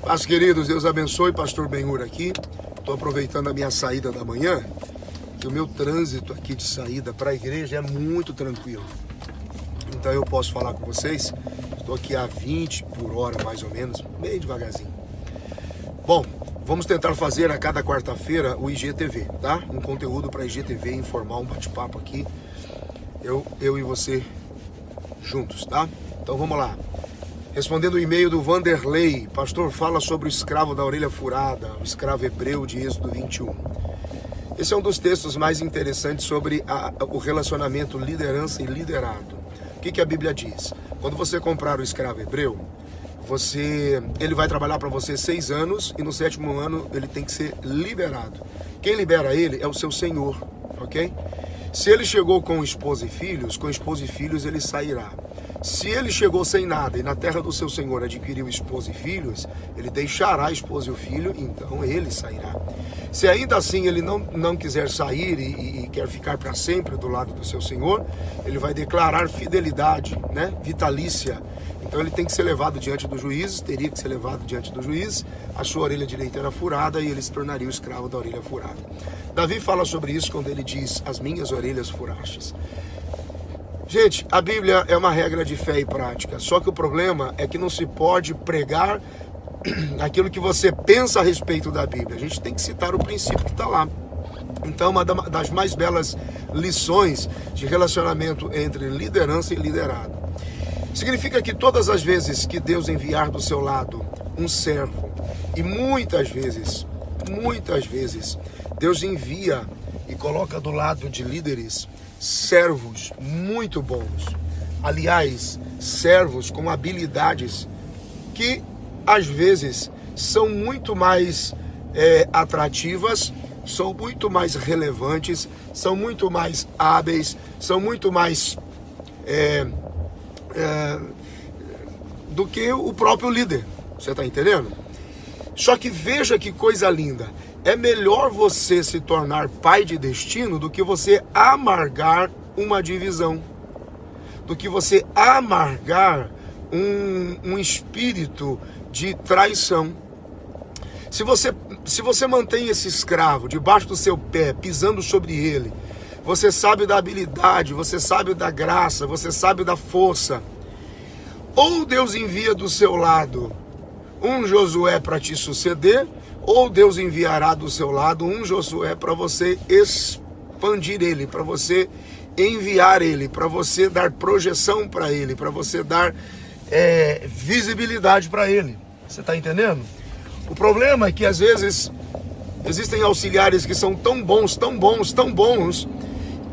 Paz, queridos, Deus abençoe, pastor Ben-Hur aqui. Estou aproveitando a minha saída da manhã, que o meu trânsito aqui de saída para a igreja é muito tranquilo. Então eu posso falar com vocês. Estou aqui a 20 por hora, mais ou menos, bem devagarzinho. Bom, vamos tentar fazer a cada quarta-feira o IGTV, tá? Um conteúdo para IGTV, informar, um bate-papo aqui. Eu e você juntos, tá? Então vamos lá. Respondendo o e-mail do Vanderlei, pastor, fala sobre o escravo da orelha furada, o escravo hebreu de Êxodo 21. Esse é um dos textos mais interessantes sobre o relacionamento liderança e liderado. O que a Bíblia diz? Quando você comprar o escravo hebreu, ele vai trabalhar para você 6 anos e no 7º ano ele tem que ser liberado. Quem libera ele é o seu senhor, ok? Se ele chegou com esposa e filhos ele sairá. Se ele chegou sem nada e na terra do seu senhor adquiriu esposa e filhos, ele deixará a esposa e o filho, então ele sairá. Se ainda assim ele não quiser sair e quer ficar para sempre do lado do seu senhor, ele vai declarar fidelidade, né, vitalícia. Então ele tem que ser levado diante do juiz, teria que ser levado diante do juiz, a sua orelha direita era furada e ele se tornaria o escravo da orelha furada. Davi fala sobre isso quando ele diz, as minhas orelhas furastes. Gente, a Bíblia é uma regra de fé e prática, só que o problema é que não se pode pregar aquilo que você pensa a respeito da Bíblia. A gente tem que citar o princípio que está lá. Então, uma das mais belas lições de relacionamento entre liderança e liderado. Significa que todas as vezes que Deus enviar do seu lado um servo, e muitas vezes, Deus envia e coloca do lado de líderes servos muito bons. Aliás, servos com habilidades que às vezes são muito mais atrativas, são muito mais relevantes, são muito mais hábeis, são muito mais do que o próprio líder. Você está entendendo? Só que veja que coisa linda. É melhor você se tornar pai de destino do que você amargar uma divisão, do que você amargar um espírito de traição. Se você mantém esse escravo debaixo do seu pé, pisando sobre ele, você sabe da habilidade, você sabe da graça, você sabe da força. Ou Deus envia do seu lado um Josué para te suceder, ou Deus enviará do seu lado um Josué para você expandir ele, para você enviar ele, para você dar projeção para ele, para você dar visibilidade para ele. Você está entendendo? O problema é que às vezes existem auxiliares que são tão bons,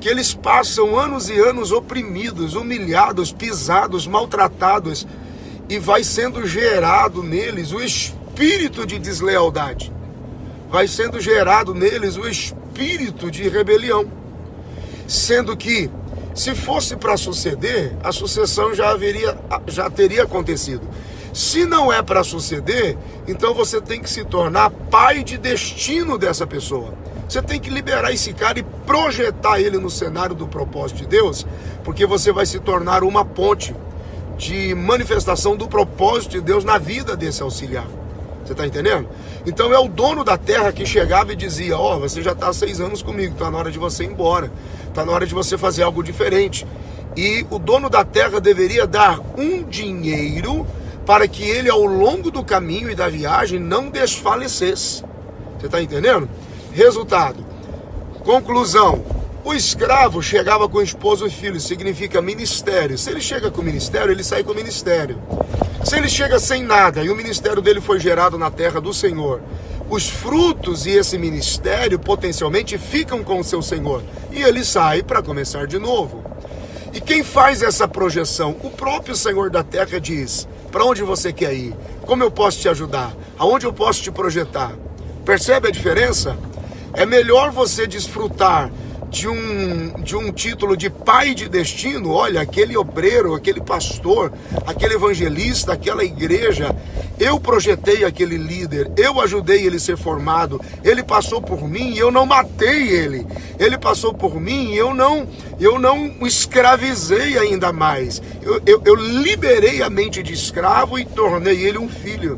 que eles passam anos e anos oprimidos, humilhados, pisados, maltratados, e vai sendo gerado neles o espírito de deslealdade, vai sendo gerado neles o espírito de rebelião, sendo que se fosse para suceder, a sucessão já teria acontecido. Se não é para suceder, então você tem que se tornar pai de destino dessa pessoa. Você tem que liberar esse cara e projetar ele no cenário do propósito de Deus, porque você vai se tornar uma ponte de manifestação do propósito de Deus na vida desse auxiliar. Você está entendendo? Então é o dono da terra que chegava e dizia, você já está há 6 anos comigo, está na hora de você ir embora, está na hora de você fazer algo diferente. E o dono da terra deveria dar um dinheiro para que ele, ao longo do caminho e da viagem, não desfalecesse. Você está entendendo? Resultado. Conclusão. O escravo chegava com esposo e filho, significa ministério. Se ele chega com ministério, ele sai com ministério. Se ele chega sem nada e o ministério dele foi gerado na terra do Senhor, os frutos e esse ministério potencialmente ficam com o seu Senhor. E ele sai para começar de novo. E quem faz essa projeção? O próprio Senhor da terra diz, para onde você quer ir? Como eu posso te ajudar? Aonde eu posso te projetar? Percebe a diferença? É melhor você desfrutar de um título de pai de destino. Olha, aquele obreiro, aquele pastor, aquele evangelista, aquela igreja, eu projetei aquele líder, eu ajudei ele a ser formado, ele passou por mim e eu não matei ele, ele passou por mim e eu não escravizei ainda mais, eu liberei a mente de escravo e tornei ele um filho.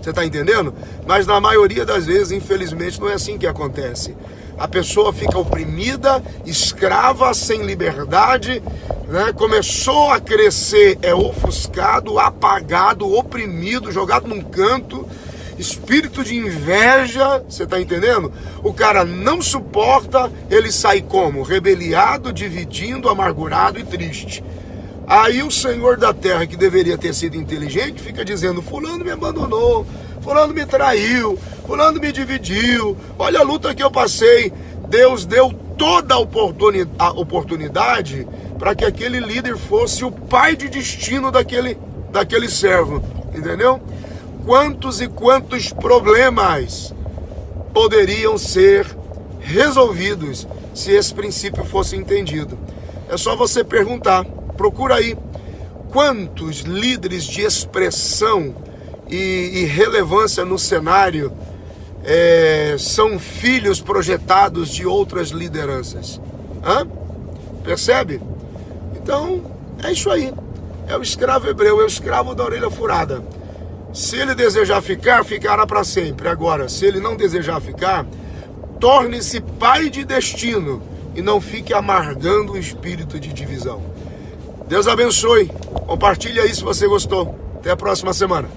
Você está entendendo? Mas na maioria das vezes, infelizmente, não é assim que acontece. A pessoa fica oprimida, escrava, sem liberdade, né? Começou a crescer, é ofuscado, apagado, oprimido, jogado num canto, espírito de inveja, você está entendendo? O cara não suporta, ele sai como? Rebeliado, dividindo, amargurado e triste. Aí o Senhor da terra, que deveria ter sido inteligente, fica dizendo: fulano me abandonou, fulano me traiu, fulano me dividiu, olha a luta que eu passei. Deus deu toda a oportunidade para que aquele líder fosse o pai de destino daquele servo, entendeu? Quantos e quantos problemas poderiam ser resolvidos se esse princípio fosse entendido? É só você perguntar. Procura aí quantos líderes de expressão e relevância no cenário são filhos projetados de outras lideranças. Percebe? Então, é isso aí. É o escravo hebreu, é o escravo da orelha furada. Se ele desejar ficar, ficará para sempre. Agora, se ele não desejar ficar, torne-se pai de destino e não fique amargando o espírito de divisão. Deus abençoe. Compartilhe aí se você gostou. Até a próxima semana.